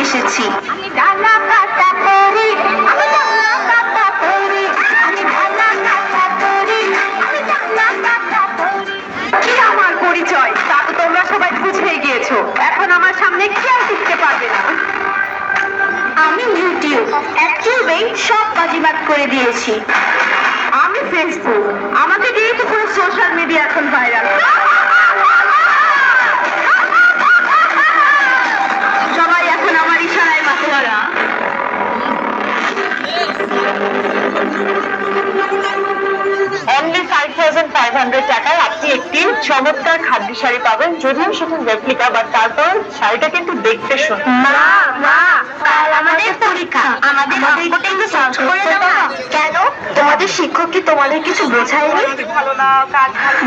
এসেছি। কি আমার পরিচয় তা তো তোমরা সবাই বুঝেই গিয়েছো। এখন আমার সামনে কেউ টিকতে পারবে না। আমি ইউটিউব, একইভাবে সব বাজিমাত করে দিয়েছি। আমি ফেসবুক, আমাকে দিয়ে তো পুরো সোশ্যাল মিডিয়া এখন ভাইরাল। সবাই এখন আমার ইশারায় মাথা ধরা। অনলি 5,500 টাকায় আপনি একটি চমৎকার খাদ্য শাড়ি পাবেন, যদিও সেটা রেপ্লিকা, বাট তারপর শাড়িটা কিন্তু দেখতে সুন্দর। মা মা, কাল আমাদের পরীক্ষা, আমাদের অঙ্কটা একটু সলভ করে দাও না। কেন, তোমাদের শিক্ষক কি তোমাদের কিছু বোঝায়নি? ভালো না, কাজ ভালো